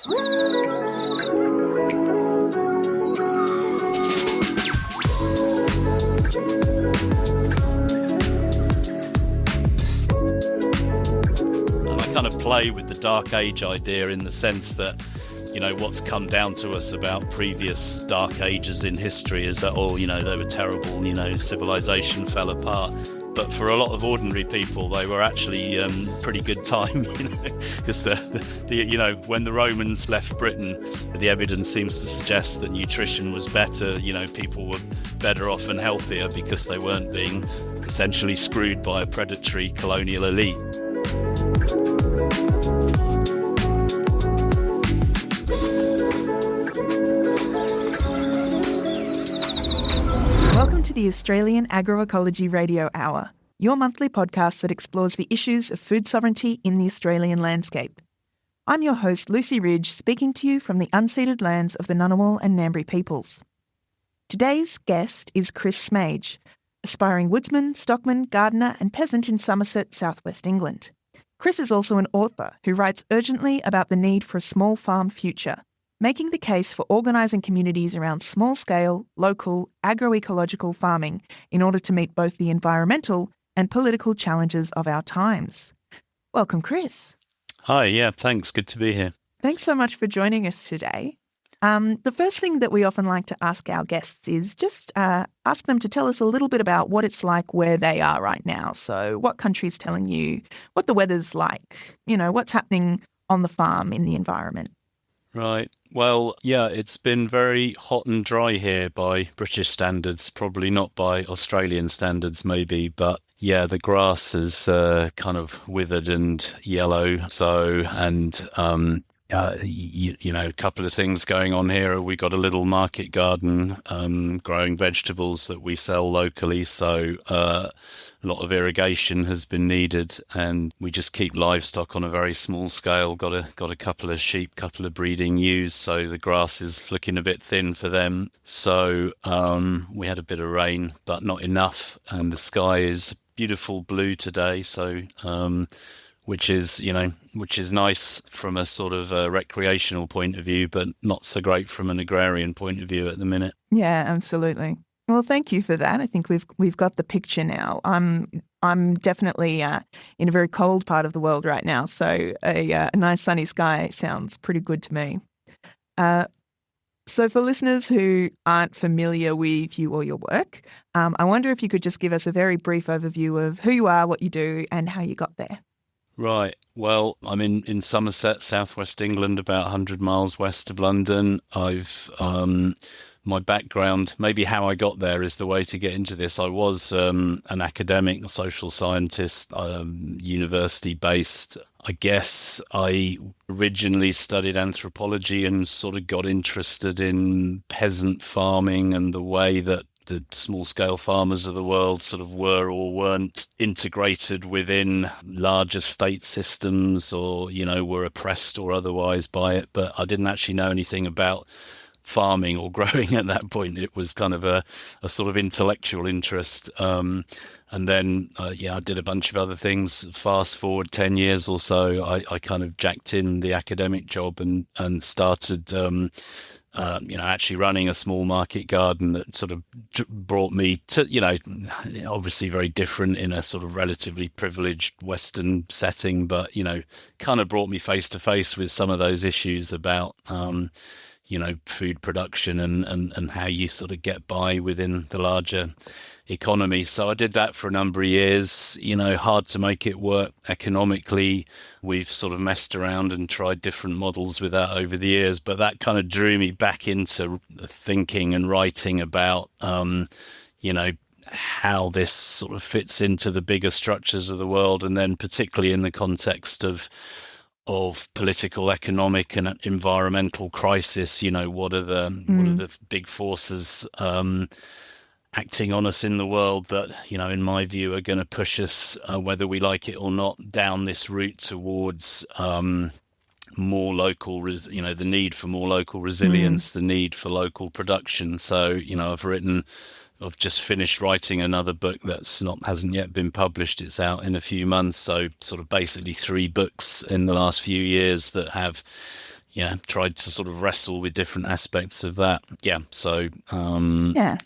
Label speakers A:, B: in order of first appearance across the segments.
A: Kind of play with the Dark Age idea in the sense that, you know, what's come down to us about previous Dark Ages in history is that, they were terrible, civilization fell apart. But for a lot of ordinary people, they were actually pretty good time, because when the Romans left Britain, the evidence seems to suggest that nutrition was better. People were better off and healthier because they weren't being essentially screwed by a predatory colonial elite.
B: Welcome to the Australian Agroecology Radio Hour, your monthly podcast that explores the issues of food sovereignty in the Australian landscape. I'm your host, Lucy Ridge, speaking to you from the unceded lands of the Ngunnawal and Ngambri peoples. Today's guest is Chris Smaje, aspiring woodsman, stockman, gardener and peasant in Somerset, southwest England. Chris is also an author who writes urgently about the need for a small farm future, making the case for organising communities around small-scale, local, agroecological farming in order to meet both the environmental and political challenges of our times. Welcome, Chris.
A: Hi, yeah, thanks. Good to be here.
B: Thanks so much for joining us today. The first thing that we often like to ask our guests is just ask them to tell us a little bit about what it's like where they are right now. So what country's telling you, what the weather's like, what's happening on the farm in the environment.
A: Right. Well, yeah, it's been very hot and dry here by British standards, probably not by Australian standards maybe, but yeah, the grass is kind of withered and yellow. So, and a couple of things going on here. We got a little market garden growing vegetables that we sell locally, so a lot of irrigation has been needed, and we just keep livestock on a very small scale. Got a couple of sheep, couple of breeding ewes, so the grass is looking a bit thin for them. So we had a bit of rain, but not enough, and the sky is beautiful blue today. So which is nice from a sort of a recreational point of view, but not so great from an agrarian point of view at the minute.
B: Yeah, absolutely. Well, thank you for that. I think we've got the picture now. I'm definitely in a very cold part of the world right now, so a nice sunny sky sounds pretty good to me. So for listeners who aren't familiar with you or your work, I wonder if you could just give us a very brief overview of who you are, what you do, and how you got there.
A: Right. Well, I'm in Somerset, southwest England, about 100 miles west of London. I've my background, maybe how I got there is the way to get into this. I was an academic, a social scientist, university-based. I guess I originally studied anthropology and sort of got interested in peasant farming and the way that the small-scale farmers of the world sort of were or weren't integrated within larger state systems, or, were oppressed or otherwise by it. But I didn't actually know anything about farming or growing at that point. It was kind of a sort of intellectual interest. And then, I did a bunch of other things. Fast forward 10 years or so, I kind of jacked in the academic job and started actually running a small market garden that sort of brought me to, obviously very different in a sort of relatively privileged Western setting, but, kind of brought me face to face with some of those issues about, food production and how you sort of get by within the larger economy. So I did that for a number of years, hard to make it work economically. We've sort of messed around and tried different models with that over the years, but that kind of drew me back into thinking and writing about, how this sort of fits into the bigger structures of the world, and then particularly in the context of political, economic and environmental crisis. What are the big forces acting on us in the world that, in my view, are going to push us, whether we like it or not, down this route towards more local, the need for more local resilience, the need for local production. So, I've just finished writing another book hasn't yet been published. It's out in a few months. So sort of basically 3 books in the last few years that have, tried to sort of wrestle with different aspects of that. Yeah, so
B: Yeah.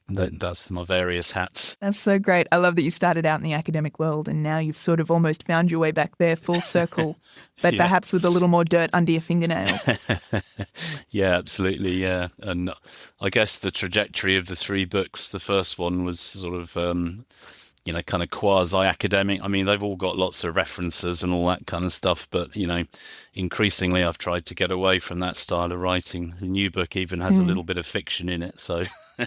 A: that's my various hats.
B: That's so great. I love that you started out in the academic world and now you've sort of almost found your way back there full circle, but
A: Yeah.
B: perhaps with a little more dirt under your fingernails.
A: Yeah, absolutely. Yeah. And I guess the trajectory of the three books, the first one was sort of, kind of quasi-academic. I mean, they've all got lots of references and all that kind of stuff, but, increasingly I've tried to get away from that style of writing. The new book even has a little bit of fiction in it, so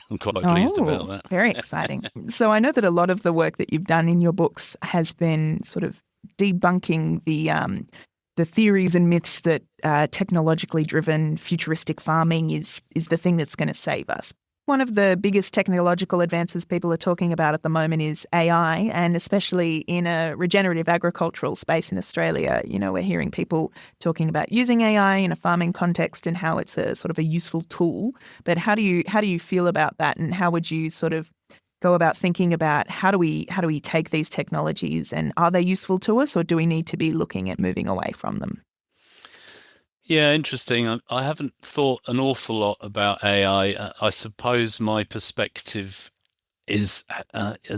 A: I'm quite pleased about that.
B: Very exciting. So I know that a lot of the work that you've done in your books has been sort of debunking the theories and myths that technologically driven futuristic farming is the thing that's going to save us. One of the biggest technological advances people are talking about at the moment is AI, and especially in a regenerative agricultural space in Australia, we're hearing people talking about using AI in a farming context and how it's a sort of a useful tool. But how do you feel about that, and how would you sort of go about thinking about how do we take these technologies, and are they useful to us, or do we need to be looking at moving away from them?
A: Yeah, interesting. I haven't thought an awful lot about AI. I suppose my perspective is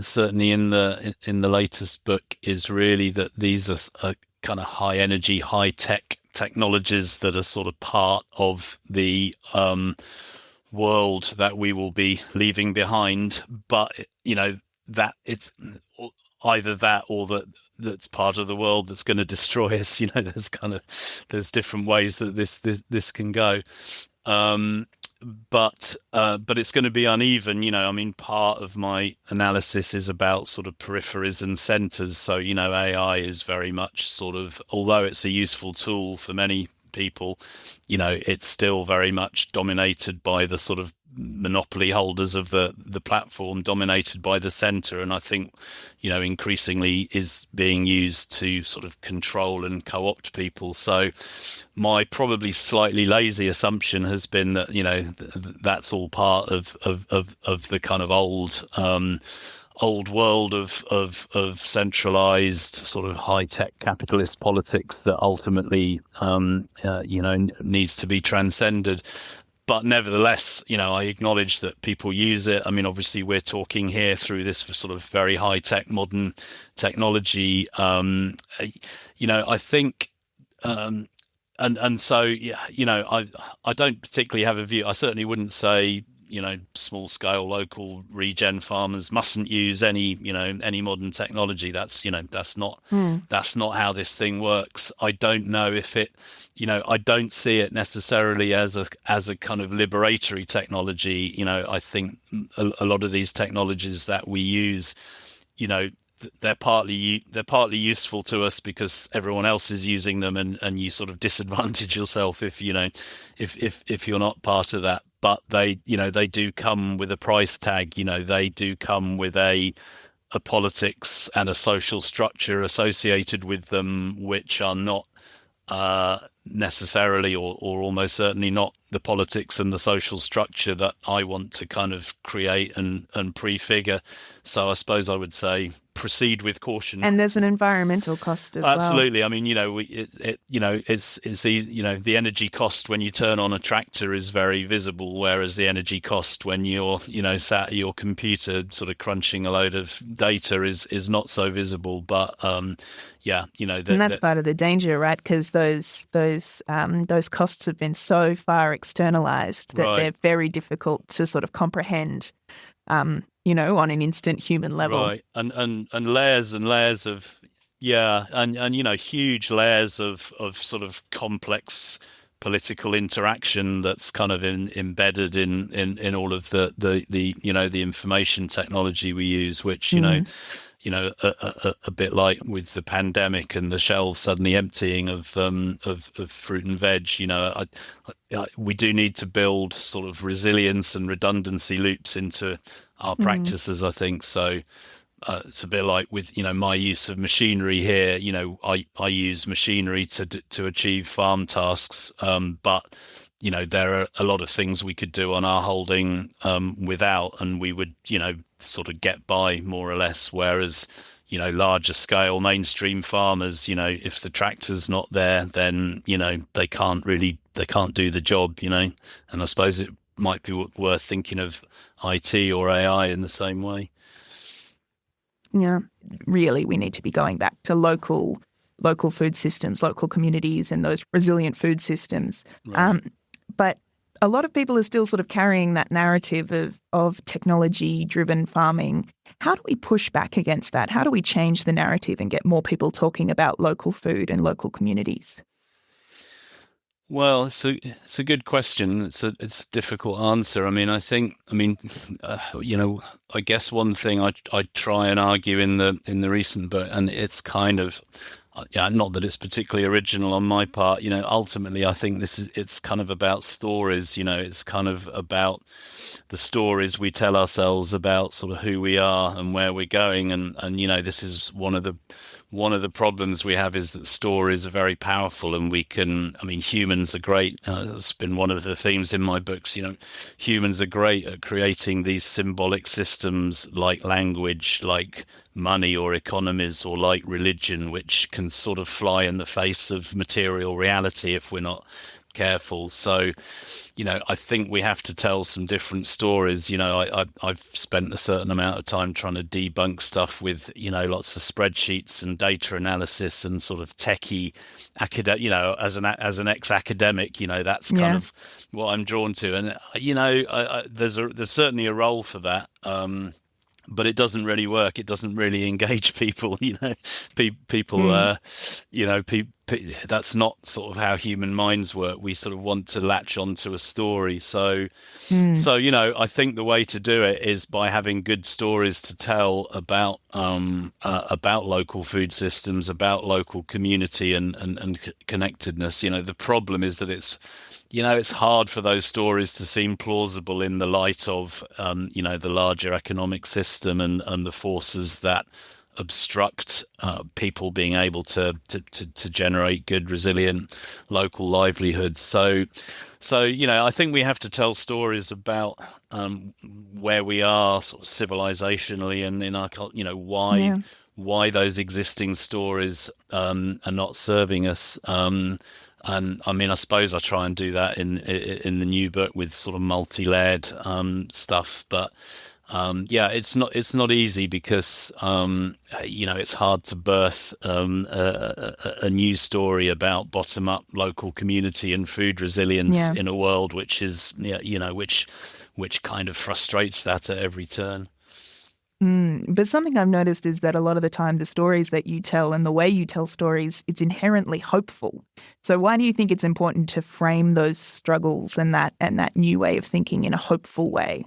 A: certainly in the latest book is really that these are kind of high energy, high tech technologies that are sort of part of the world that we will be leaving behind. But that it's either that or that's part of the world that's going to destroy us. There's different ways that this can go. But it's going to be uneven. I mean, part of my analysis is about sort of peripheries and centers. So, AI is very much sort of, although it's a useful tool for many people, it's still very much dominated by the sort of monopoly holders of the platform, dominated by the center. And I think, increasingly is being used to sort of control and co-opt people. So my probably slightly lazy assumption has been that, that's all part of the kind of old world of centralized sort of high-tech capitalist politics that ultimately, needs to be transcended. But nevertheless, I acknowledge that people use it. I mean, obviously, we're talking here through this sort of very high-tech modern technology. I think, and so, I don't particularly have a view. I certainly wouldn't say, small scale local regen farmers mustn't use any modern technology. That's not how this thing works. I don't know if it, I don't see it necessarily as a kind of liberatory technology. I think a lot of these technologies that we use, they're partly useful to us because everyone else is using them, and you sort of disadvantage yourself if you're not part of that. But they do come with a price tag. They do come with a politics and a social structure associated with them, which are not necessarily or almost certainly not the politics and the social structure that I want to kind of create and prefigure. So I suppose I would say proceed with caution.
B: And there's an environmental cost as well.
A: Absolutely. I mean, it's the energy cost when you turn on a tractor is very visible, whereas the energy cost when you're, sat at your computer sort of crunching a load of data is not so visible. But and that's part of the danger, right? Because those costs have been so far externalized that they're very difficult to sort of comprehend, on an instant human level. Right. And layers and layers of, huge layers of sort of complex political interaction that's kind of embedded in all of the information technology we use, which, a bit like with the pandemic and the shelves suddenly emptying of fruit and veg, we do need to build sort of resilience and redundancy loops into our practices, I think. So it's a bit like with, my use of machinery here. I use machinery to achieve farm tasks, but there are a lot of things we could do on our holding without, and we would, sort of get by more or less. Whereas, larger scale mainstream farmers, if the tractor's not there, then, they can't do the job, and I suppose it might be worth thinking of IT or AI in the same way.
B: Yeah, really, we need to be going back to local food systems, local communities, and those resilient food systems.
A: Right.
B: But a lot of people are still sort of carrying that narrative of technology-driven farming. How do we push back against that? How do we change the narrative and get more people talking about local food and local communities?
A: Well, it's a good question. It's a difficult answer. I mean, I guess one thing I try and argue in the recent book, and it's kind of, not that it's particularly original on my part. Ultimately, I think it's kind of about stories. It's kind of about the stories we tell ourselves about sort of who we are and where we're going, and this is one of the problems we have, is that stories are very powerful, and humans are great. It's been one of the themes in my books. Humans are great at creating these symbolic systems like language, like money or economies, or like religion, which can sort of fly in the face of material reality if we're not careful. So, I think we have to tell some different stories. I've spent a certain amount of time trying to debunk stuff with, lots of spreadsheets and data analysis and sort of techie academic, as an ex-academic, that's kind of what I'm drawn to. And, there's certainly a role for that. But it doesn't really work. It doesn't really engage people. That's not sort of how human minds work. We sort of want to latch onto a story. So I think the way to do it is by having good stories to tell about local food systems, about local community and connectedness. The problem is that it's hard for those stories to seem plausible in the light of, the larger economic system and the forces that obstruct people being able to generate good, resilient local livelihoods. So I think we have to tell stories about where we are sort of civilizationally and in our, why those existing stories are not serving us. And I suppose I try and do that in the new book with sort of multi-layered stuff, but it's not easy because it's hard to birth a new story about bottom-up local community and food resilience in a world which is which kind of frustrates that at every turn.
B: But something I've noticed is that a lot of the time the stories that you tell and the way you tell stories, it's inherently hopeful. So why do you think it's important to frame those struggles and that new way of thinking in a hopeful way?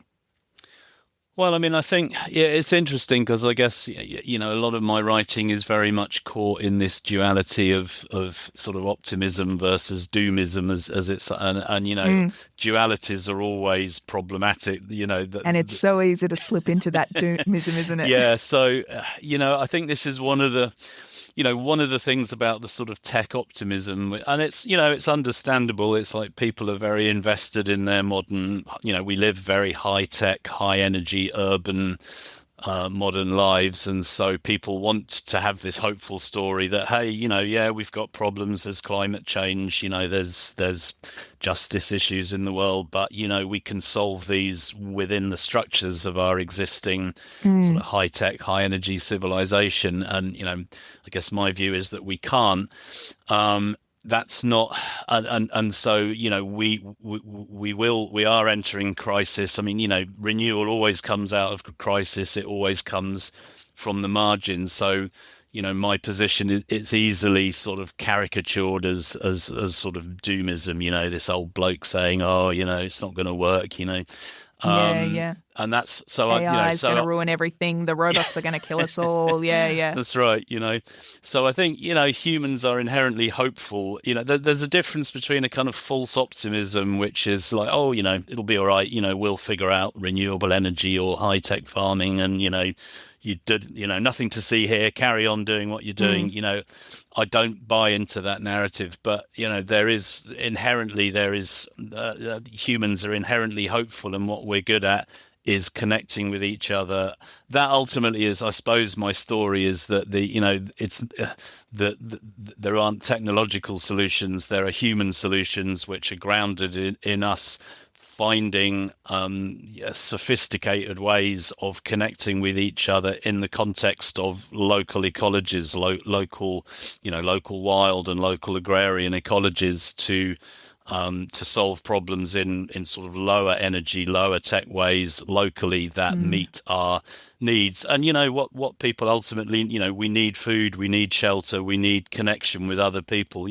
A: Well, I think, it's interesting because I guess, a lot of my writing is very much caught in this duality of sort of optimism versus doomism as it's, and dualities are always problematic,
B: and it's so easy to slip into that doomism, isn't it?
A: Yeah. So, I think this is one of the things about the sort of tech optimism, and it's understandable. It's like people are very invested in their modern, we live very high tech, high energy, urban, modern lives. And so people want to have this hopeful story that, hey, we've got problems. There's climate change, there's justice issues in the world, but, we can solve these within the structures of our existing sort of high tech, high energy civilization. And, I guess my view is that we can't. That's not, and so we are entering crisis. Renewal always comes out of crisis. It always comes from the margins. So my position is it's easily sort of caricatured as sort of doomism. This old bloke saying, "Oh, it's not going to work." And that's so
B: AI is going to ruin everything. The robots are going to kill us all. Yeah.
A: That's right. So I think, humans are inherently hopeful. There's a difference between a kind of false optimism, which is like, oh, it'll be all right. We'll figure out renewable energy or high tech farming and, you did, nothing to see here. Carry on doing what you're doing. I don't buy into that narrative, but humans are inherently hopeful, and what we're good at is connecting with each other. That ultimately is, I suppose, my story is that it's that there aren't technological solutions. There are human solutions which are grounded in us finding sophisticated ways of connecting with each other in the context of local ecologies, local wild and local agrarian ecologies to solve problems in sort of lower energy, lower tech ways locally that meet our needs. And what people ultimately, we need food, we need shelter, we need connection with other people.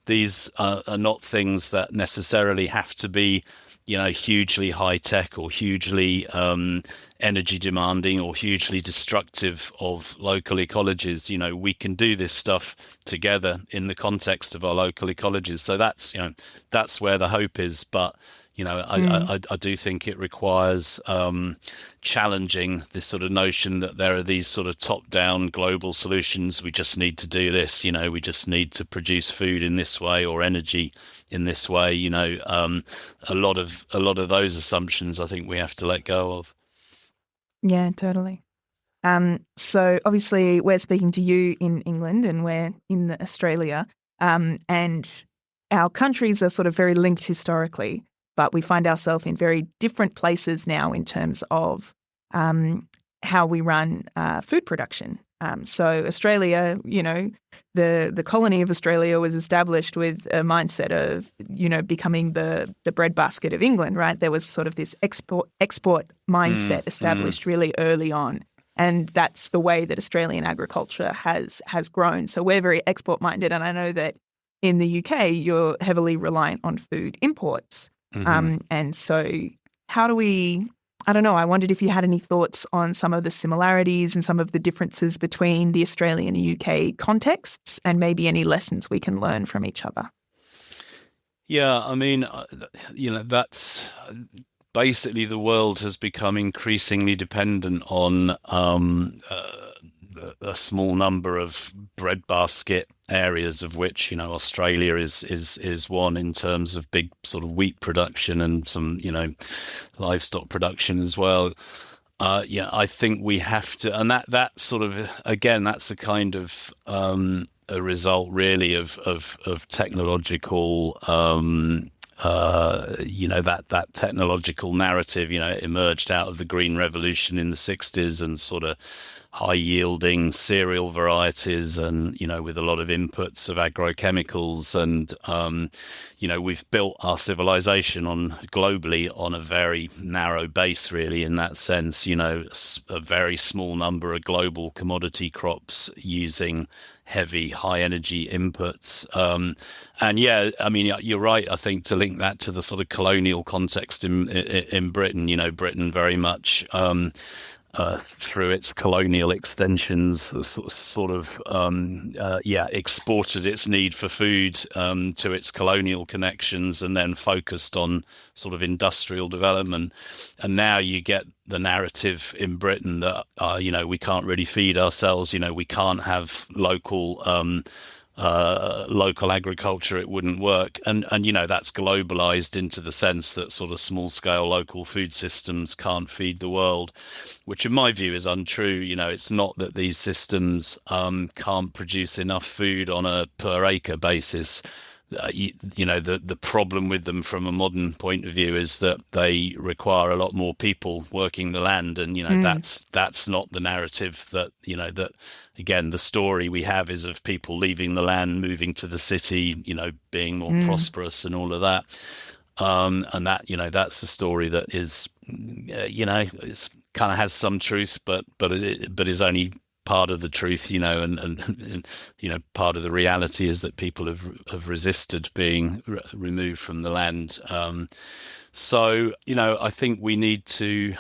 A: These are not things that necessarily have to be hugely high tech or hugely energy demanding or hugely destructive of local ecologies. We can do this stuff together in the context of our local ecologies. So that's where the hope is. But I do think it requires challenging this sort of notion that there are these sort of top-down global solutions. We just need to do this. We just need to produce food in this way or energy in this way. A lot of those assumptions I think we have to let go of.
B: Yeah, totally. So obviously we're speaking to you in England and we're in Australia, and our countries are sort of very linked historically, but we find ourselves in very different places now in terms of how we run food production. So Australia, the colony of Australia was established with a mindset of, becoming the breadbasket of England, right? There was sort of this export mindset established really early on. And that's the way that Australian agriculture has grown. So we're very export minded. And I know that in the UK, you're heavily reliant on food imports. And so how do we, I don't know, I wondered if you had any thoughts on some of the similarities and some of the differences between the Australian and UK contexts and maybe any lessons we can learn from each other.
A: Yeah, I mean, that's basically the world has become increasingly dependent on a small number of breadbasket areas, of which Australia is one in terms of big sort of wheat production and some livestock production as well. I think we have to, and that sort of, again, that's a kind of a result really of technological that technological narrative emerged out of the Green Revolution in the 60s and sort of high yielding cereal varieties and with a lot of inputs of agrochemicals and we've built our civilization globally on a very narrow base really in that sense. A very small number of global commodity crops using heavy high energy inputs. And yeah, I mean, you're right. I think to link that to the sort of colonial context in Britain, Britain very much through its colonial extensions, exported its need for food to its colonial connections, and then focused on sort of industrial development. And now you get the narrative in Britain that we can't really feed ourselves. We can't have local agriculture, it wouldn't work. And that's globalized into the sense that sort of small scale local food systems can't feed the world, which in my view is untrue. It's not that these systems can't produce enough food on a per acre basis. The problem with them from a modern point of view is that they require a lot more people working the land, and that's not the narrative that that. Again, the story we have is of people leaving the land, moving to the city, being more prosperous and all of that. And that, that's the story that is, it's kind of has some truth, but is only part of the truth, and part of the reality is that people have resisted being removed from the land. So, I think we need to,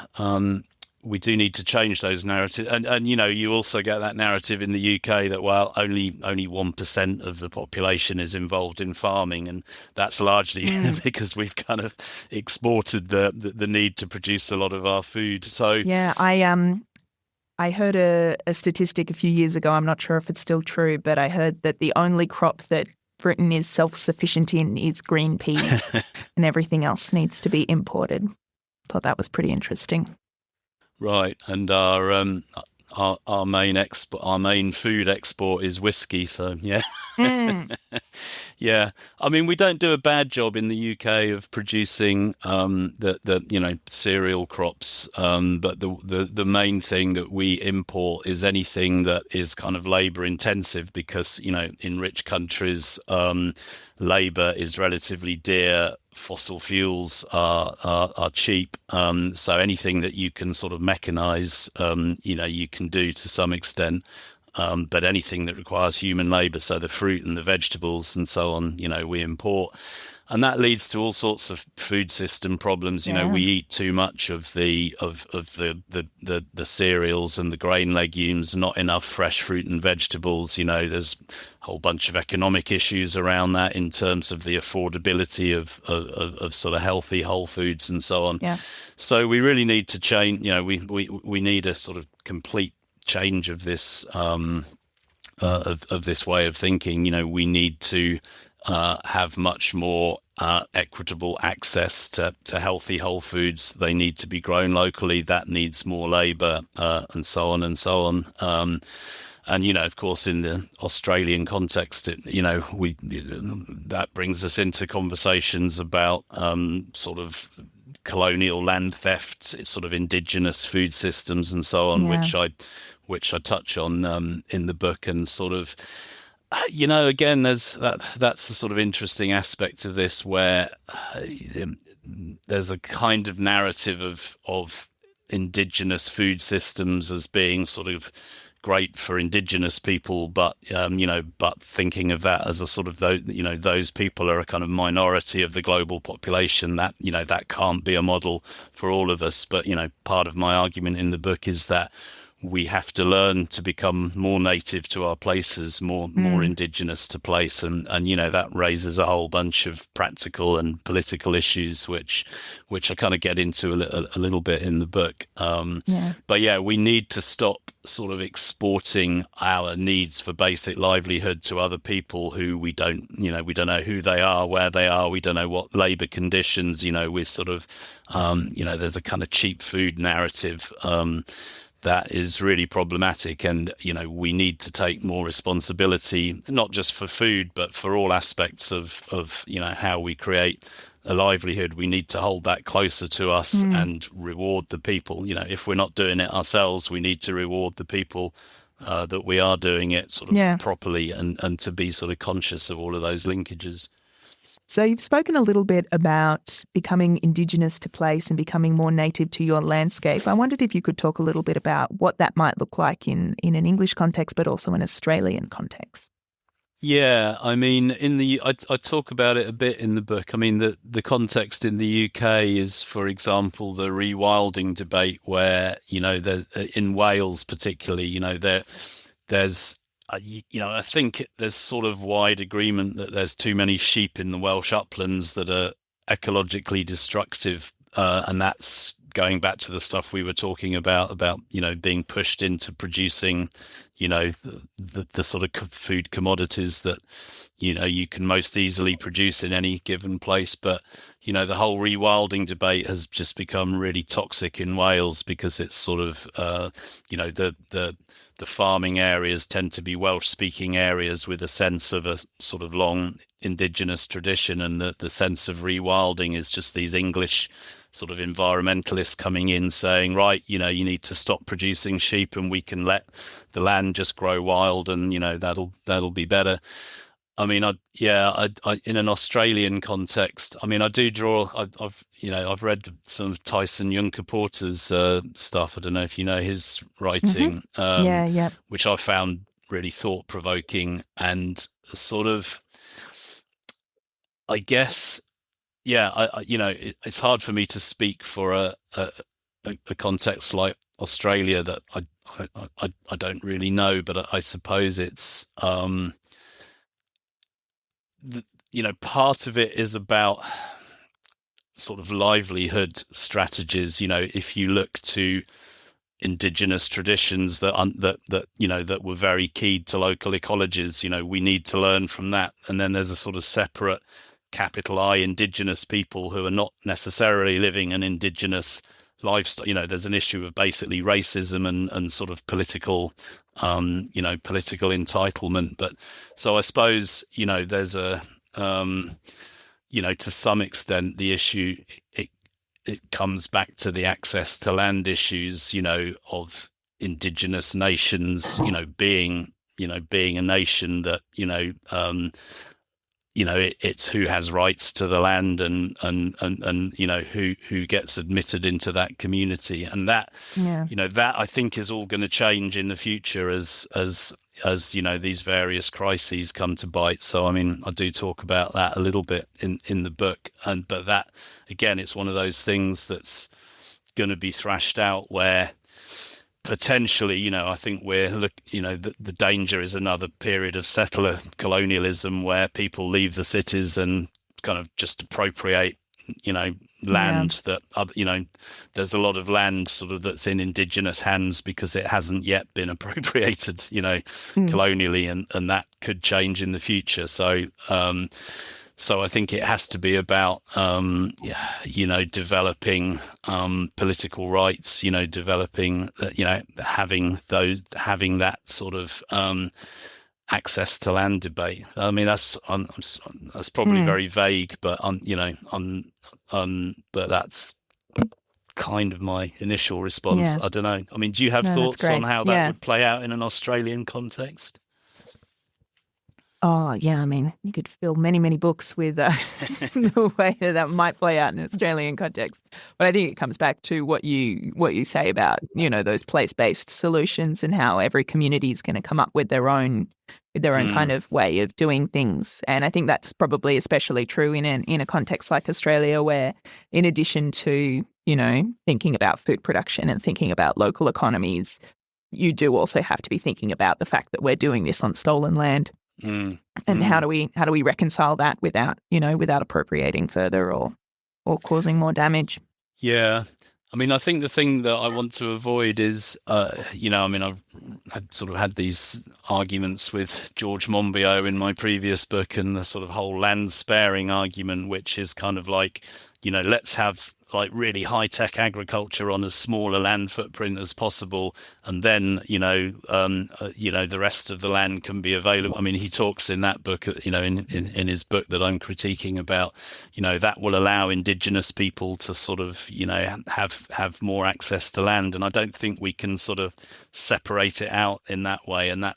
A: we do need to change those narratives. And you also get that narrative in the UK that, well, only 1% of the population is involved in farming. And that's largely because we've kind of exported the need to produce a lot of our food. So
B: yeah, I heard a statistic a few years ago. I'm not sure if it's still true, but I heard that the only crop that Britain is self-sufficient in is green peas and everything else needs to be imported. Thought that was pretty interesting.
A: Right, and our main food export is whiskey. So yeah,
B: Mm,
A: yeah. I mean, we don't do a bad job in the UK of producing the cereal crops, but the main thing that we import is anything that is kind of labour intensive, because in rich countries labour is relatively dear. Fossil fuels are cheap, so anything that you can sort of mechanize, you can do to some extent. But anything that requires human labour, so the fruit and the vegetables and so on, we import. And that leads to all sorts of food system problems.
B: yeah.
A: We eat too much of the cereals and the grain legumes, not enough fresh fruit and vegetables. There's a whole bunch of economic issues around that in terms of the affordability of sort of healthy whole foods and so on.
B: Yeah.
A: So we really need to change. We need a sort of complete change of this of this way of thinking. We need to have much more equitable access to healthy whole foods. They need to be grown locally. That needs more labour, and so on and so on. And of course, in the Australian context, that brings us into conversations about sort of colonial land theft, sort of indigenous food systems, and so on,
B: Yeah.
A: which I touch on in the book, and sort of. Again, that's a sort of interesting aspect of this, where there's a kind of narrative of indigenous food systems as being sort of great for indigenous people, but but thinking of that as a sort of those people are a kind of minority of the global population. That that can't be a model for all of us. But part of my argument in the book is that we have to learn to become more native to our places, more indigenous to place, and that raises a whole bunch of practical and political issues, which I kind of get into a little bit in the book.
B: Yeah.
A: But yeah, we need to stop sort of exporting our needs for basic livelihood to other people who we don't know who they are, where they are, we don't know what labour conditions. We're sort of there's a kind of cheap food narrative that is really problematic, and we need to take more responsibility, not just for food but for all aspects of how we create a livelihood. We need to hold that closer to us and reward the people. If we're not doing it ourselves, we need to reward the people that we are doing it sort of
B: Yeah.
A: properly, and to be sort of conscious of all of those linkages.
B: So you've spoken a little bit about becoming Indigenous to place and becoming more native to your landscape. I wondered if you could talk a little bit about what that might look like in an English context, but also an Australian context.
A: Yeah, I mean, I talk about it a bit in the book. I mean, the context in the UK is, for example, the rewilding debate, where in Wales particularly, there's I think there's sort of wide agreement that there's too many sheep in the Welsh uplands that are ecologically destructive, and that's going back to the stuff we were talking about being pushed into producing the sort of food commodities that you can most easily produce in any given place. But the whole rewilding debate has just become really toxic in Wales, because it's sort of the farming areas tend to be Welsh-speaking areas with a sense of a sort of long indigenous tradition, and the sense of rewilding is just these English sort of environmentalists coming in saying, right, you need to stop producing sheep and we can let the land just grow wild, and that'll be better. I mean, I in an Australian context, I mean, I do draw. I've read some of Tyson Yunkaporta's stuff. I don't know if you know his writing,
B: Yeah.
A: which I found really thought provoking, and sort of, I guess, yeah, it's hard for me to speak for a context like Australia that I don't really know, but I suppose it's part of it is about sort of livelihood strategies. If you look to indigenous traditions that were very keyed to local ecologies, we need to learn from that. And then there's a sort of separate capital I indigenous people who are not necessarily living an indigenous lifestyle. There's an issue of basically racism and sort of political, political entitlement. But so I suppose, there's a, to some extent, the issue, it comes back to the access to land issues, of indigenous nations, being a nation that, it's who has rights to the land and who gets admitted into that community. And that, that I think is all going to change in the future as these various crises come to bite. So, I do talk about that a little bit in the book. But that, again, it's one of those things that's going to be thrashed out where potentially, I think the danger is another period of settler colonialism where people leave the cities and kind of just appropriate, land that, there's a lot of land sort of that's in indigenous hands because it hasn't yet been appropriated, colonially, and that could change in the future. So I think it has to be about, developing political rights, developing, having that sort of access to land debate. That's probably very vague, but but that's kind of my initial response. I don't know. Do you have thoughts on how that would play out in an Australian context?
B: Oh, yeah. You could fill many, many books with the way that might play out in an Australian context. But I think it comes back to what you say about, those place-based solutions and how every community is going to come up with their own kind of way of doing things. And I think that's probably especially true in a context like Australia, where in addition to, thinking about food production and thinking about local economies, you do also have to be thinking about the fact that we're doing this on stolen land. And how do we reconcile that without appropriating further or causing more damage?
A: Yeah. I think the thing that I want to avoid is, I've sort of had these arguments with George Monbiot in my previous book, and the sort of whole land sparing argument, which is kind of like, let's have like really high-tech agriculture on as small a land footprint as possible, and then the rest of the land can be available. He talks in that book, in his book that I'm critiquing about, that will allow indigenous people to sort of have more access to land, and I don't think we can sort of separate it out in that way. And that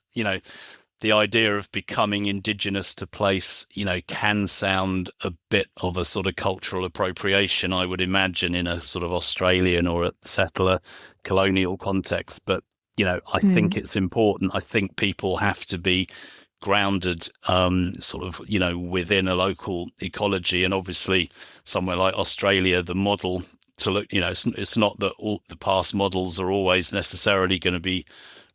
A: the idea of becoming indigenous to place, can sound a bit of a sort of cultural appropriation, I would imagine, in a sort of Australian or a settler colonial context. But, I think it's important. I think people have to be grounded, within a local ecology. And obviously somewhere like Australia, the model to look, it's not that all the past models are always necessarily going to be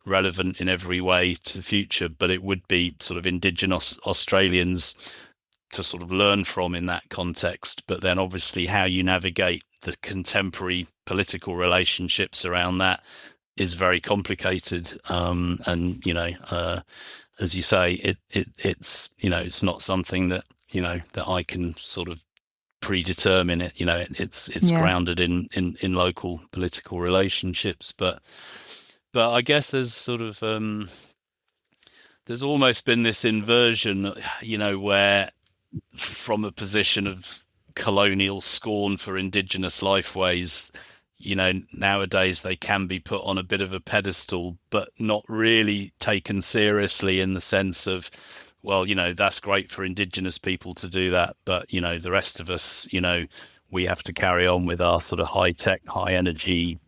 A: relevant in every way to the future, but it would be sort of indigenous Australians to sort of learn from in that context. But then obviously how you navigate the contemporary political relationships around that is very complicated. As you say, it's it's not something that that I can sort of predetermine it. It's grounded in local political relationships, but I guess there's sort of there's almost been this inversion, where from a position of colonial scorn for indigenous lifeways, nowadays they can be put on a bit of a pedestal, but not really taken seriously in the sense of, well, that's great for indigenous people to do that, but, the rest of us, we have to carry on with our sort of high-tech, high-energy,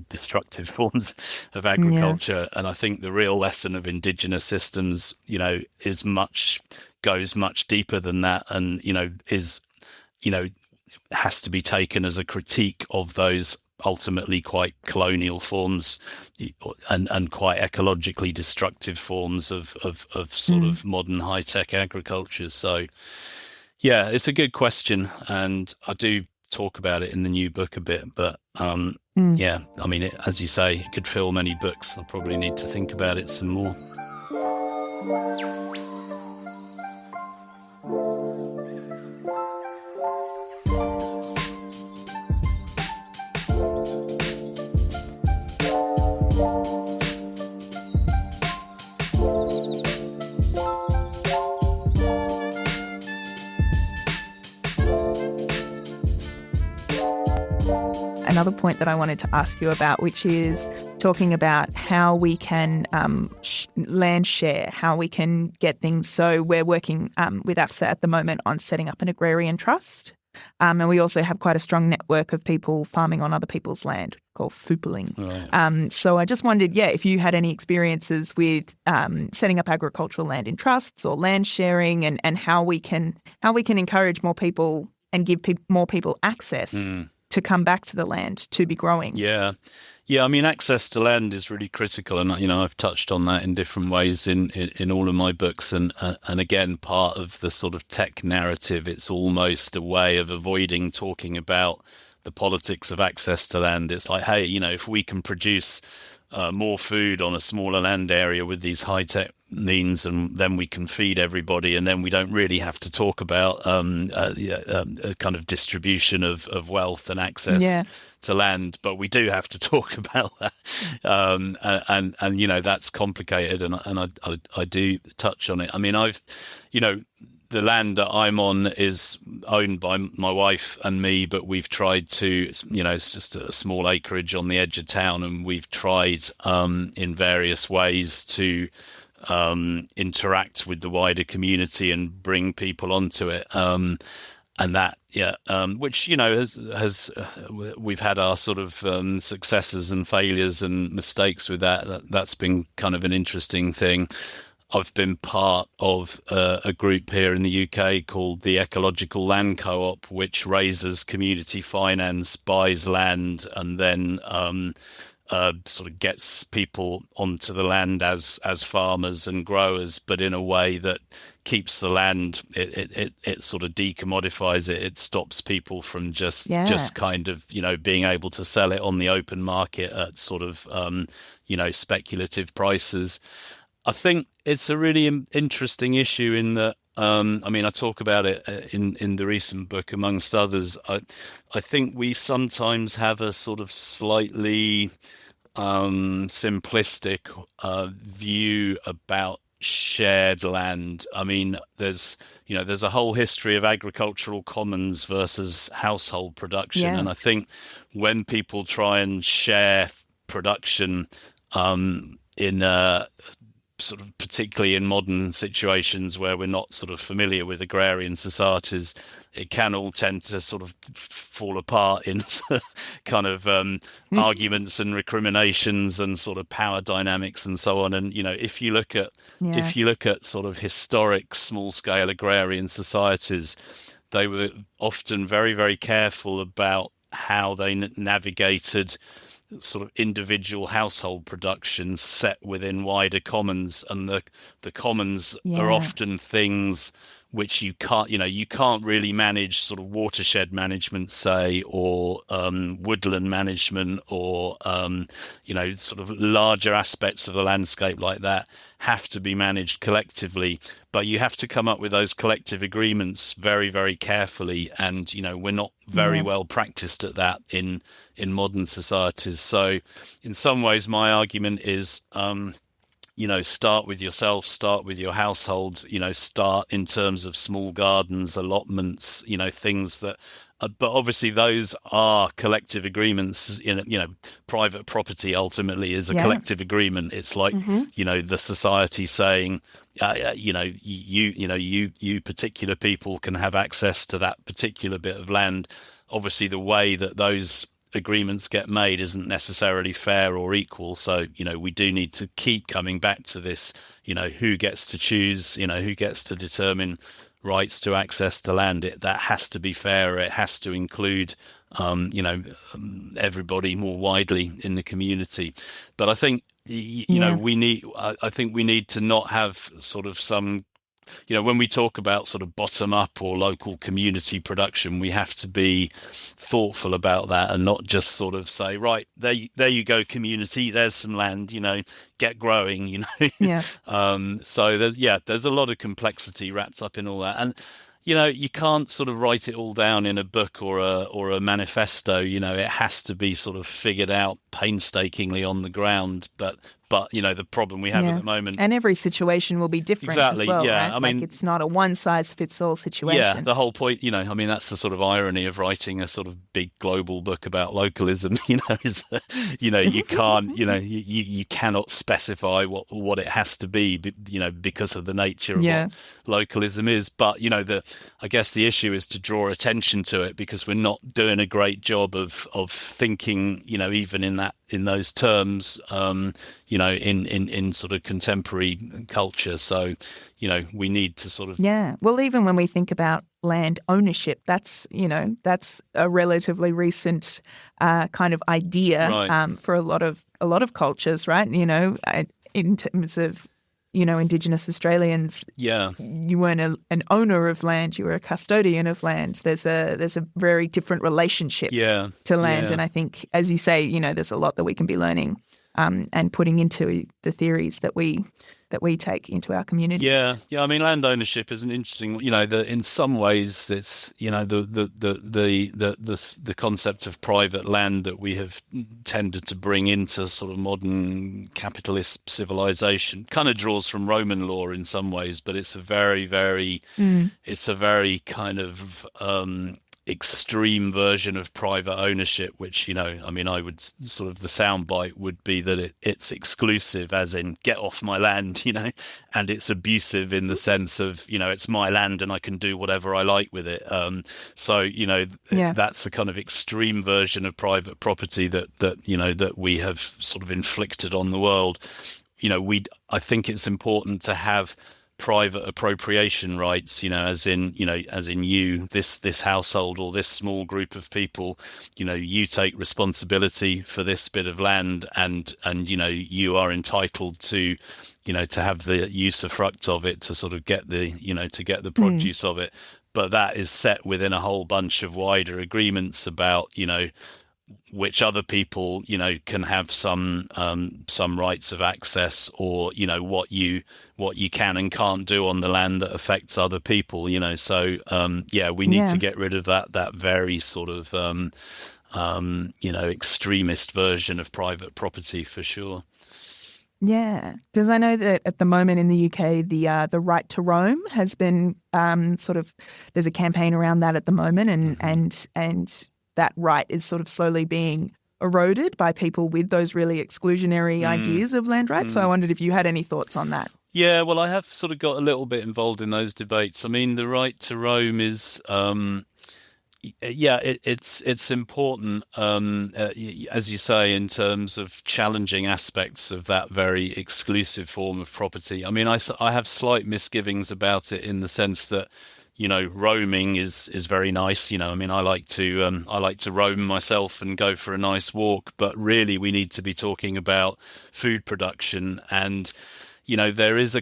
A: destructive forms of agriculture. And I think the real lesson of indigenous systems, goes much deeper than that, and, has to be taken as a critique of those ultimately quite colonial forms and quite ecologically destructive forms of sort of modern high-tech agriculture. So, yeah, it's a good question, and I do talk about it in the new book a bit, but as you say, it could fill many books. I'll probably need to think about it some more.
B: another point that I wanted to ask you about, which is talking about how we can land share, how we can get things. So we're working with AFSA at the moment on setting up an agrarian trust. And we also have quite a strong network of people farming on other people's land called foopaling.
A: Right.
B: So I just wondered, if you had any experiences with setting up agricultural land in trusts or land sharing, and how we can encourage more people and give more people access to come back to the land to be growing.
A: Yeah. I mean, access to land is really critical, and I've touched on that in different ways in all of my books. And again, part of the sort of tech narrative, it's almost a way of avoiding talking about the politics of access to land. It's like, hey, if we can produce more food on a smaller land area with these high-tech means, and then we can feed everybody, and then we don't really have to talk about a kind of distribution of wealth and access to land, but we do have to talk about that, and that's complicated, and I do touch on it. I mean, the land that I'm on is owned by my wife and me, but we've tried to, it's just a small acreage on the edge of town, and we've tried in various ways to interact with the wider community and bring people onto it. And that, which, has we've had our sort of successes and failures and mistakes with that. That's been kind of an interesting thing. I've been part of a group here in the UK called the Ecological Land Co-op, which raises community finance, buys land, and then sort of gets people onto the land as farmers and growers, but in a way that keeps the land. It sort of decommodifies it. It stops people from just kind of being able to sell it on the open market at sort of speculative prices. I think it's a really interesting issue in that, I talk about it in the recent book, amongst others. I think we sometimes have a sort of slightly simplistic view about shared land. I mean, there's a whole history of agricultural commons versus household production. And I think when people try and share production in sort of particularly in modern situations where we're not sort of familiar with agrarian societies, it can all tend to sort of fall apart in kind of arguments and recriminations and sort of power dynamics and so on. And if you look at sort of historic small scale agrarian societies, they were often very, very careful about how they navigated sort of individual household production set within wider commons, and the commons are often things which you can't really manage, sort of watershed management, say, or woodland management, or sort of larger aspects of the landscape like that have to be managed collectively. But you have to come up with those collective agreements very, very carefully, and we're not very well practiced at that in modern societies. So in some ways my argument is start with yourself, start with your household, start in terms of small gardens, allotments, things that, but obviously those are collective agreements. Private property ultimately is a collective agreement. It's like, the society saying, you particular people can have access to that particular bit of land. Obviously the way that those agreements get made isn't necessarily fair or equal. So, we do need to keep coming back to this, who gets to choose, who gets to determine rights to access to land. That has to be fair. It has to include, everybody more widely in the community. But I think, we need to not have sort of some, when we talk about sort of bottom up or local community production, we have to be thoughtful about that and not just sort of say, right, there you go, community, there's some land, get growing, So there's a lot of complexity wrapped up in all that. And, you can't sort of write it all down in a book or a manifesto. It has to be sort of figured out painstakingly on the ground, but But, the problem we have at the moment.
B: And every situation will be different
A: Exactly,
B: as well,
A: yeah.
B: right?
A: I mean,
B: it's not a one-size-fits-all situation.
A: Yeah, the whole point, that's the sort of irony of writing a sort of big global book about localism, is that, you can't, you cannot specify what it has to be, because of the nature of what localism is. But, I guess the issue is to draw attention to it, because we're not doing a great job of thinking, even in those terms, in sort of contemporary culture. So, we need to sort of...
B: Yeah. Well, even when we think about land ownership, that's a relatively recent kind of idea for a lot of cultures, right? In terms of, Indigenous Australians, you weren't an owner of land, you were a custodian of land. There's a very different relationship to land. And I think, as you say, there's a lot that we can be learning and putting into the theories that we take into our communities. Yeah.
A: I mean, land ownership is an interesting. In some ways, it's the concept of private land that we have tended to bring into sort of modern capitalist civilization kind of draws from Roman law in some ways, but it's a very, very, it's a very kind of extreme version of private ownership, which, I would sort of, the soundbite would be that it's exclusive, as in get off my land, and it's abusive in the sense of, it's my land and I can do whatever I like with it. That's a kind of extreme version of private property that we have sort of inflicted on the world. I think it's important to have private appropriation rights, as in this household or this small group of people, you take responsibility for this bit of land, and you are entitled to have the usufruct of it, to sort of get the produce of it. But that is set within a whole bunch of wider agreements about which other people can have some rights of access, or what you can and can't do on the land that affects other people. So we need to get rid of that very sort of extremist version of private property, for sure.
B: Yeah, because I know that at the moment in the UK, the right to roam has been there's a campaign around that at the moment, and that right is sort of slowly being eroded by people with those really exclusionary ideas of land rights. So I wondered if you had any thoughts on that.
A: Yeah, well, I have sort of got a little bit involved in those debates. I mean, the right to roam is, it's important, as you say, in terms of challenging aspects of that very exclusive form of property. I mean, I have slight misgivings about it, in the sense that, roaming is very nice. I mean, I like to roam myself and go for a nice walk, but really we need to be talking about food production. And, there's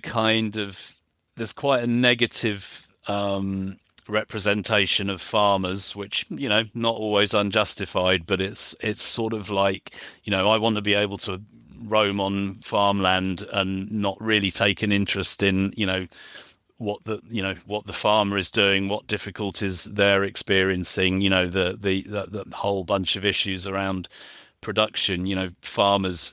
A: quite a negative representation of farmers, which, not always unjustified, but it's sort of like, I want to be able to roam on farmland and not really take an interest in, what the farmer is doing, what difficulties they're experiencing, the whole bunch of issues around production. Farmers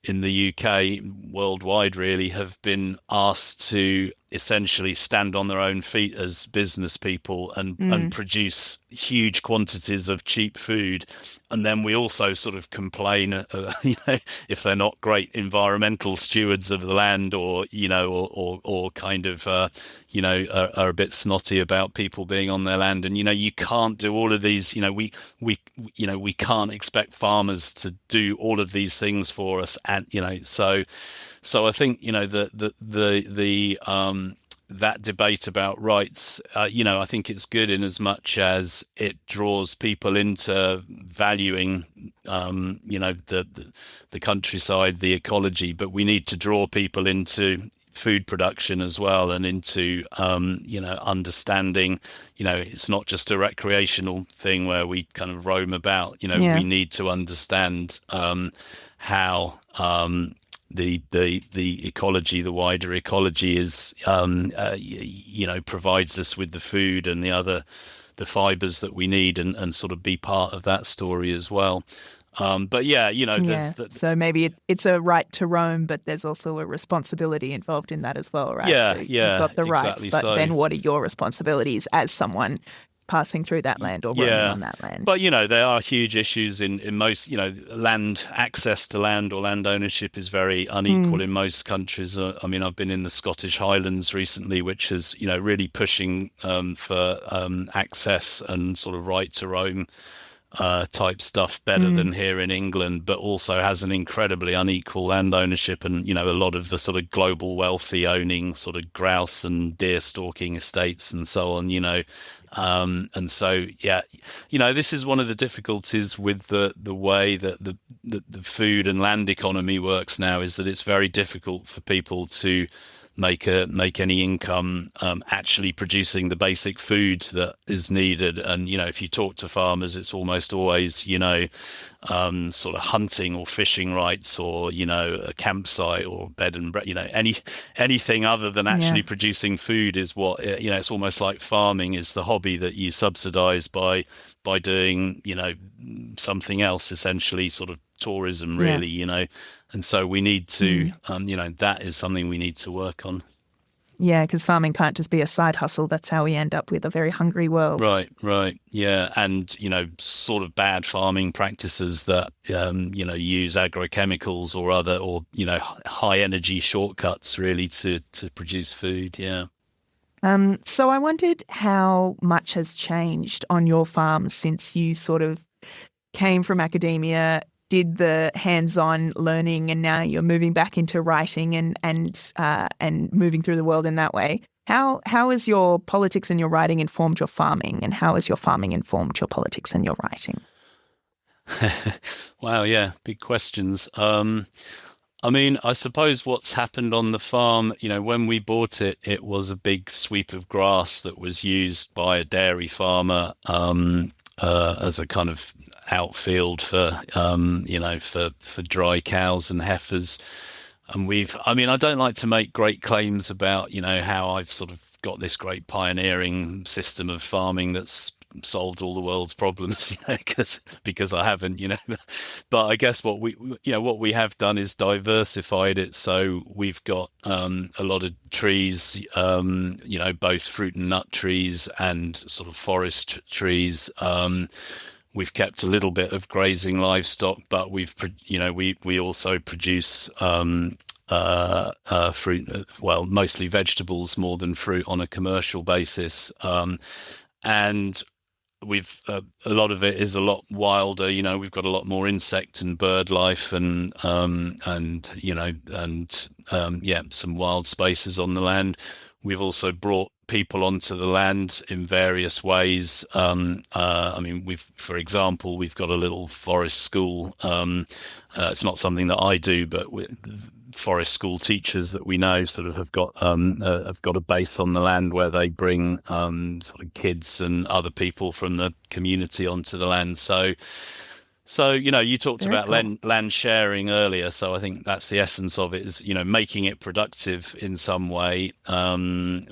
A: in the UK, worldwide really, have been asked to essentially stand on their own feet as business people and produce huge quantities of cheap food. And then we also sort of complain, if they're not great environmental stewards of the land, or kind of, are a bit snotty about people being on their land. And, you can't do all of these, we can't expect farmers to do all of these things for us. And, so I think, that debate about rights, I think it's good in as much as it draws people into valuing, the countryside, the ecology, but we need to draw people into food production as well, and into, understanding, it's not just a recreational thing where we kind of roam about, we need to understand how the ecology, the wider ecology, is provides us with the food and the fibers that we need, and sort of be part of that story as well. But yeah, there's
B: So maybe it's a right to roam, but there's also a responsibility involved in that as well, right? So you've got the rights,
A: exactly.
B: but
A: So
B: then what are your responsibilities as someone passing through that land or roaming
A: yeah,
B: on that land?
A: but there are huge issues in most, land access to land or land ownership is very unequal in most countries. I mean, I've been in the Scottish Highlands recently, which is, really pushing for access and sort of right to roam type stuff better than here in England, but also has an incredibly unequal land ownership and, a lot of the sort of global wealthy owning sort of grouse and deer stalking estates and so on, and so, this is one of the difficulties with the way that the food and land economy works now, is that it's very difficult for people to make any income actually producing the basic food that is needed. And if you talk to farmers, it's almost always sort of hunting or fishing rights, or a campsite or bed and breakfast. Anything other than actually producing food is what it's almost like farming is the hobby that you subsidize by doing something else, essentially sort of tourism, really. And so we need to, that is something we need to work on.
B: Yeah, because farming can't just be a side hustle. That's how we end up with a very hungry world.
A: Right. Yeah. And, sort of bad farming practices that, use agrochemicals or other, or, high energy shortcuts really to produce food. Yeah.
B: So I wondered how much has changed on your farm since you sort of came from academia, did the hands-on learning, and now you're moving back into writing and moving through the world in that way. How has your politics and your writing informed your farming, and how has your farming informed your politics and your writing?
A: Wow, yeah, big questions. I mean, I suppose what's happened on the farm, when we bought it, it was a big sweep of grass that was used by a dairy farmer as a kind of outfield for for dry cows and heifers. And I don't like to make great claims about how I've sort of got this great pioneering system of farming that's solved all the world's problems, because I haven't, but I guess what we have done is diversified it. So we've got a lot of trees, both fruit and nut trees and sort of forest trees. We've kept a little bit of grazing livestock, but we also produce fruit, well, mostly vegetables more than fruit on a commercial basis. And we've a lot of it is a lot wilder. We've got a lot more insect and bird life, and some wild spaces on the land. We've also brought people onto the land in various ways. For example, we've got a little forest school. It's not something that I do, but forest school teachers that we know sort of have got a base on the land where they bring sort of kids and other people from the community onto the land. So you talked about land sharing earlier. So I think that's the essence of it, is making it productive in some way,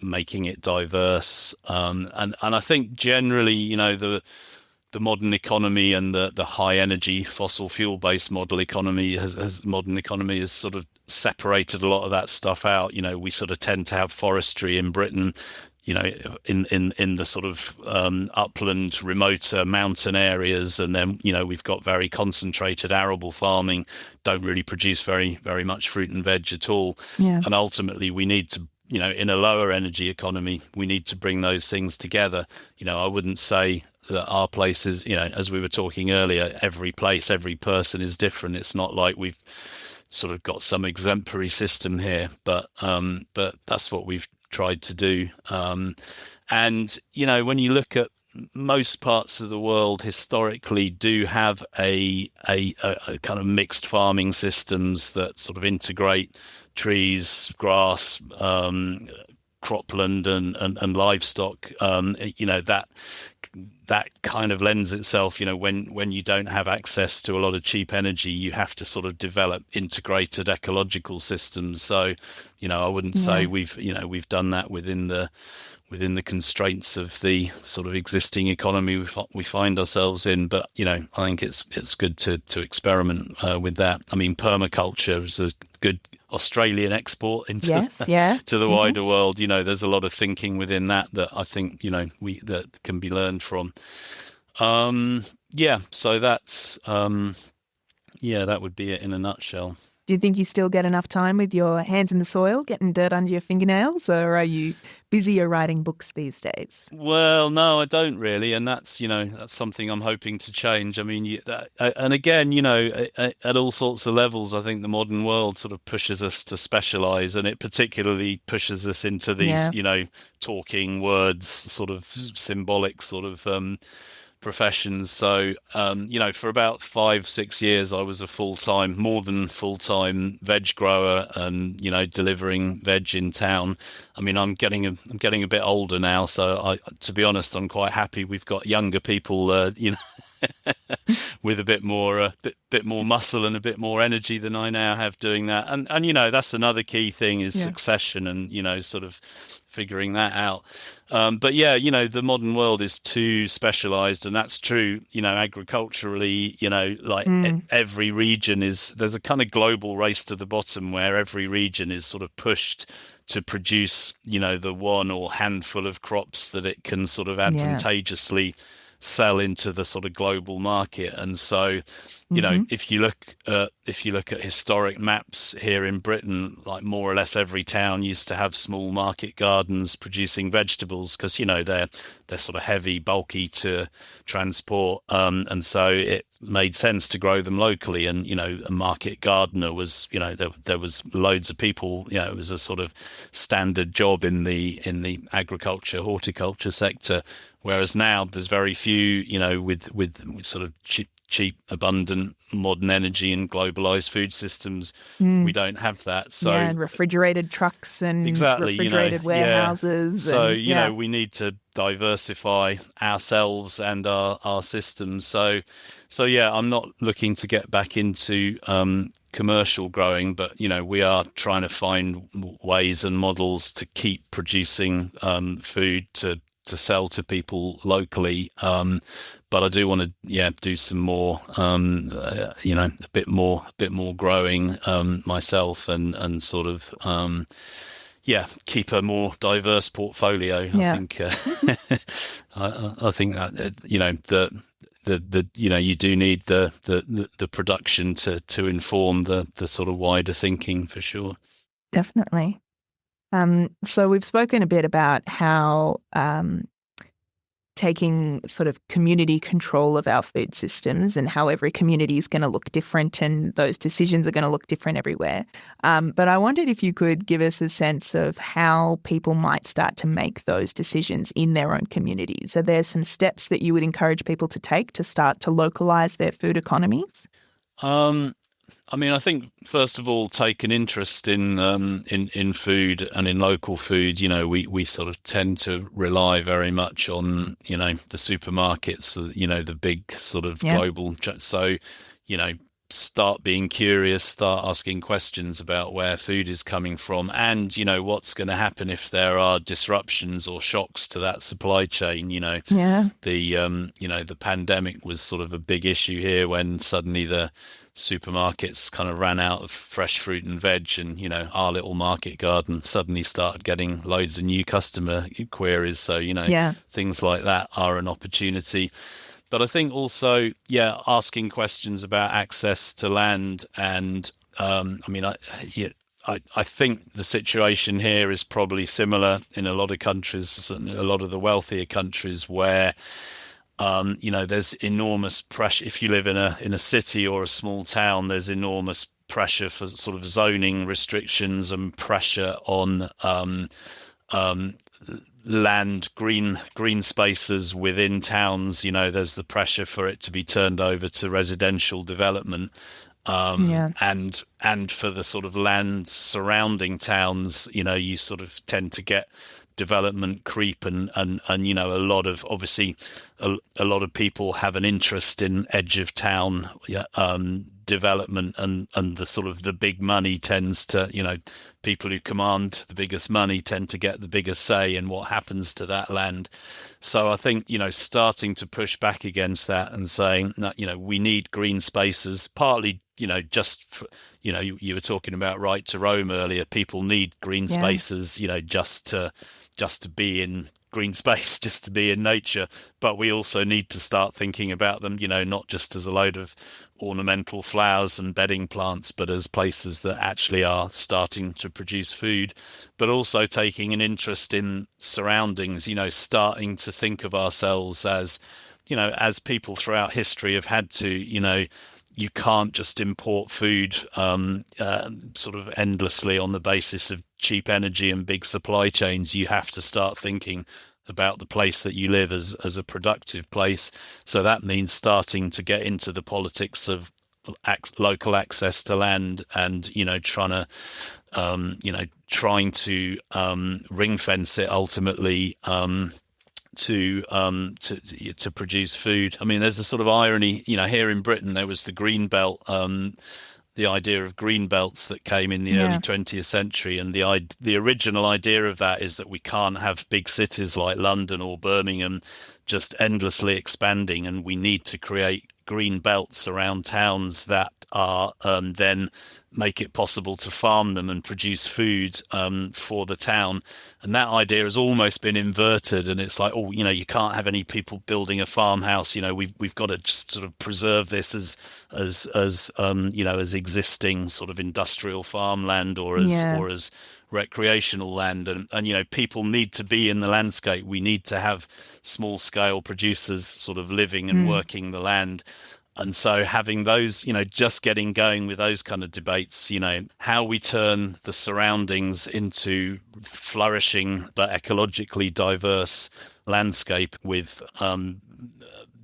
A: making it diverse, and I think generally the modern economy and the high energy fossil fuel based modern economy has sort of separated a lot of that stuff out. We sort of tend to have forestry in Britain, in the sort of upland, remoter mountain areas, and then we've got very concentrated arable farming, don't really produce very very much fruit and veg at all. And ultimately we need to, in a lower energy economy, we need to bring those things together. I wouldn't say that our places, as we were talking earlier, every place, every person is different. It's not like we've sort of got some exemplary system here, but that's what we've tried to do. And when you look at most parts of the world, historically do have a kind of mixed farming systems that sort of integrate trees, grass, cropland and livestock. That kind of lends itself, when you don't have access to a lot of cheap energy, you have to sort of develop integrated ecological systems. So, I wouldn't say we've done that within within the constraints of the sort of existing economy we find ourselves in. But I think it's good to experiment with that. I mean, permaculture is a good Australian export into to the wider world. There's a lot of thinking within that I think that can be learned from. So that's that would be it in a nutshell.
B: Do you think you still get enough time with your hands in the soil, getting dirt under your fingernails, or are you busier writing books these days?
A: Well, no, I don't really, and that's something I'm hoping to change. I mean, and again, at all sorts of levels, I think the modern world sort of pushes us to specialise, and it particularly pushes us into these, talking words, sort of symbolic, sort of professions. So, for about 5-6 years, I was a more than full-time veg grower, and delivering veg in town. I mean, I'm getting a bit older now, so to be honest, I'm quite happy we've got younger people, with a bit more muscle and a bit more energy than I now have doing that. And that's another key thing is succession and sort of figuring that out. But the modern world is too specialized, and that's true. Agriculturally, every region there's a kind of global race to the bottom where every region is sort of pushed to produce, the one or handful of crops that it can sort of advantageously sell into the sort of global market. And so, if you look at historic maps here in Britain, like more or less every town used to have small market gardens producing vegetables because, they're sort of heavy, bulky to transport. And so it made sense to grow them locally. And, a market gardener was, there was loads of people, it was a sort of standard job in the agriculture, horticulture sector. Whereas now there's very few, with sort of cheap, abundant, modern energy and globalized food systems, we don't have that. So
B: and refrigerated trucks and refrigerated warehouses.
A: So, we need to diversify ourselves and our systems. So I'm not looking to get back into commercial growing, but we are trying to find ways and models to keep producing food to sell to people locally. But I do want to, do some more, a bit more growing myself and sort of, keep a more diverse portfolio. I think, I think that, you do need the production to inform the sort of wider thinking for sure.
B: Definitely. So we've spoken a bit about how taking sort of community control of our food systems and how every community is going to look different and those decisions are going to look different everywhere. But I wondered if you could give us a sense of how people might start to make those decisions in their own communities. Are there some steps that you would encourage people to take to start to localise their food economies?
A: I mean, I think first of all, take an interest in food and in local food. We sort of tend to rely very much on the supermarkets, the big sort of global. So start being curious, start asking questions about where food is coming from, and what's going to happen if there are disruptions or shocks to that supply chain. The pandemic was sort of a big issue here when suddenly the supermarkets kind of ran out of fresh fruit and veg, and our little market garden suddenly started getting loads of new customer queries. So things like that are an opportunity. But I think also asking questions about access to land, and I think the situation here is probably similar in a lot of countries, a lot of the wealthier countries, where there's enormous pressure. If you live in a city or a small town, there's enormous pressure for sort of zoning restrictions and pressure on land, green spaces within towns. There's the pressure for it to be turned over to residential development. And for the sort of land surrounding towns, you sort of tend to get development creep and a lot of, obviously a lot of people have an interest in edge of town development and the sort of the big money tends to, people who command the biggest money tend to get the biggest say in what happens to that land. So I think, starting to push back against that and saying that, we need green spaces, partly, just for, you were talking about right to roam earlier. People need green spaces, just to be in green space, just to be in nature. But we also need to start thinking about them, not just as a load of ornamental flowers and bedding plants, but as places that actually are starting to produce food, but also taking an interest in surroundings, starting to think of ourselves as, as people throughout history have had to, you can't just import food sort of endlessly on the basis of cheap energy and big supply chains. You have to start thinking about the place that you live as a productive place. So that means starting to get into the politics of local access to land and, trying to ring fence it ultimately to produce food. I mean, there's a sort of irony, here in Britain, there was the green belt, the idea of green belts that came in the early 20th century. And the original idea of that is that we can't have big cities like London or Birmingham just endlessly expanding. And we need to create green belts around towns that are then make it possible to farm them and produce food for the town. And that idea has almost been inverted. And it's like, you can't have any people building a farmhouse. We've got to just sort of preserve this as existing sort of industrial farmland or as recreational land. And people need to be in the landscape. We need to have small scale producers sort of living and working the land. And so having those, just getting going with those kind of debates, how we turn the surroundings into flourishing but ecologically diverse landscape with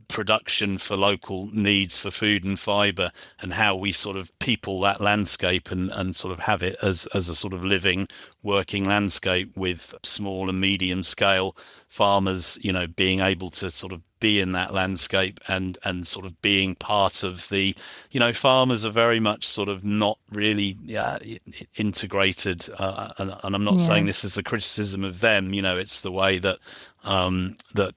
A: production for local needs for food and fibre, and how we sort of people that landscape and sort of have it as a sort of living, working landscape with small and medium scale farmers, being able to sort of be in that landscape and sort of being part of the, farmers are very much sort of not really integrated. And I'm not saying this is a criticism of them, it's the way that that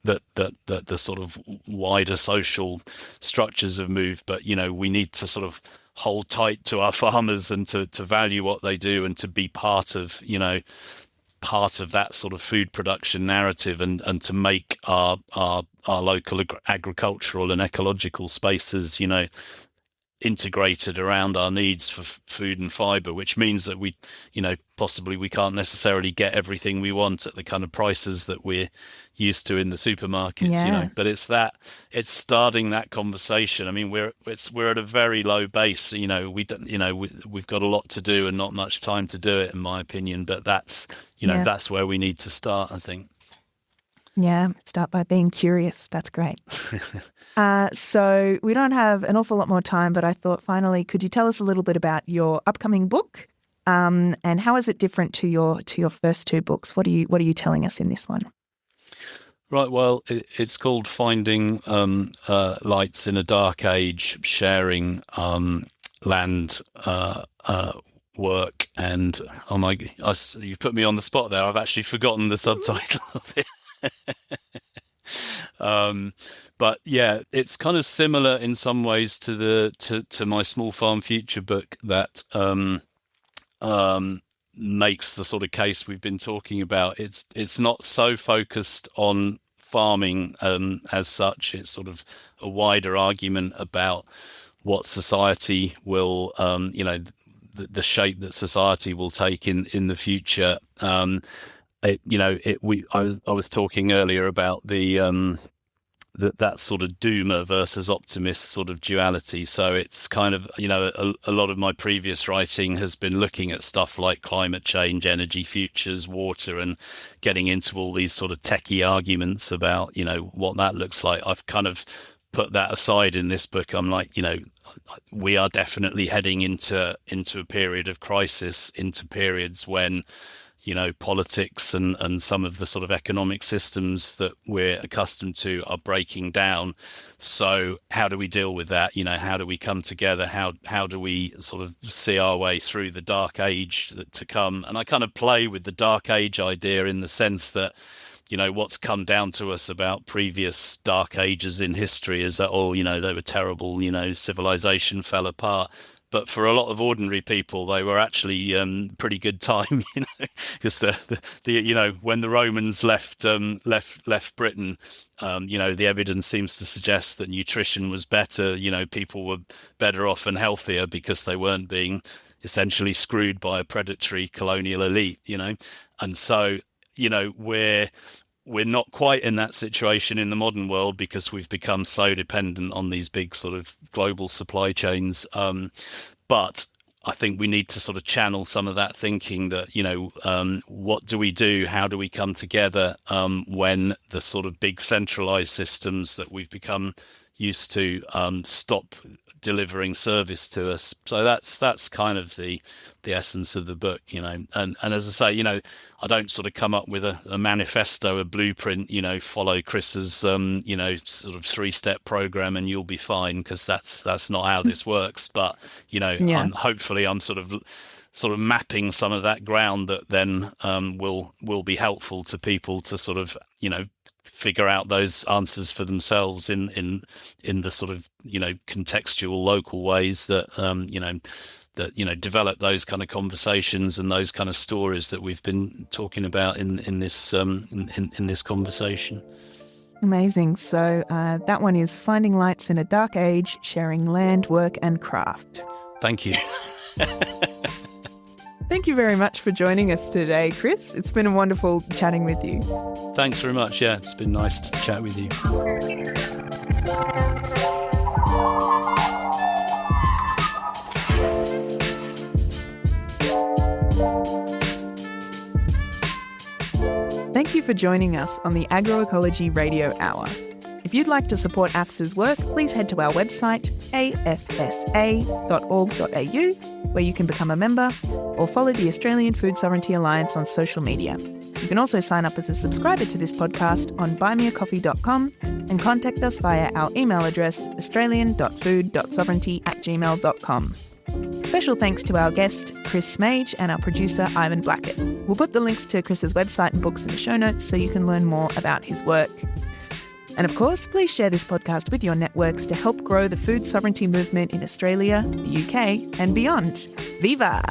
A: the sort of wider social structures have moved. But, we need to sort of hold tight to our farmers and to value what they do and to be part of that sort of food production narrative and to make our local agricultural and ecological spaces, integrated around our needs for food and fibre, which means that we, possibly we can't necessarily get everything we want at the kind of prices that we're used to in the supermarkets, but it's starting that conversation. I mean, we're at a very low base, we've got a lot to do and not much time to do it, in my opinion, but that's where we need to start, I think.
B: Yeah, start by being curious. That's great. So we don't have an awful lot more time, but I thought finally, could you tell us a little bit about your upcoming book, and how is it different to your first two books? What are you telling us in this one?
A: Right. Well, it's called Finding Lights in a Dark Age, Sharing Land Work, and you've put me on the spot there. I've actually forgotten the subtitle of it. But yeah, it's kind of similar in some ways to my Small Farm Future book that makes the sort of case we've been talking about. It's not so focused on farming as such. It's sort of a wider argument about what society will, the shape that society will take in the future. I was talking earlier about the that sort of doomer versus optimist sort of duality. So it's kind of, a lot of my previous writing has been looking at stuff like climate change, energy futures, water, and getting into all these sort of techie arguments about, what that looks like. I've kind of put that aside in this book. I'm like, we are definitely heading into a period of crisis, into periods when, politics and some of the sort of economic systems that we're accustomed to are breaking down. So how do we deal with that? How do we come together? How do we sort of see our way through the dark age to come? And I kind of play with the dark age idea in the sense that, what's come down to us about previous dark ages in history is that, they were terrible, civilization fell apart. But for a lot of ordinary people, they were actually pretty good time, because when the Romans left Britain, the evidence seems to suggest that nutrition was better. People were better off and healthier because they weren't being essentially screwed by a predatory colonial elite. And so we're not quite in that situation in the modern world because we've become so dependent on these big sort of global supply chains. But I think we need to sort of channel some of that thinking that, what do we do? How do we come together when the sort of big centralized systems that we've become used to stop delivering service to us? So that's kind of the essence of the book, and as I say, I don't sort of come up with a manifesto, a blueprint, follow Chris's sort of 3-step program and you'll be fine, because that's not how this works. But hopefully I'm sort of mapping some of that ground that then will be helpful to people to sort of figure out those answers for themselves in the sort of contextual local ways that develop those kind of conversations and those kind of stories that we've been talking about in this conversation.
B: Amazing. So that one is Finding Lights in a Dark Age, Sharing Land, Work and Craft.
A: Thank you.
B: Thank you very much for joining us today, Chris. It's been wonderful chatting with you.
A: Thanks very much. Yeah, it's been nice to chat with you.
B: Thank you for joining us on the Agroecology Radio Hour. If you'd like to support AFSA's work, please head to our website, afsa.org.au, where you can become a member, or follow the Australian Food Sovereignty Alliance on social media. You can also sign up as a subscriber to this podcast on buymeacoffee.com and contact us via our email address, australian.food.sovereignty@gmail.com. Special thanks to our guest, Chris Smaje, and our producer, Ivan Blackett. We'll put the links to Chris's website and books in the show notes so you can learn more about his work. And of course, please share this podcast with your networks to help grow the food sovereignty movement in Australia, the UK, and beyond. Viva!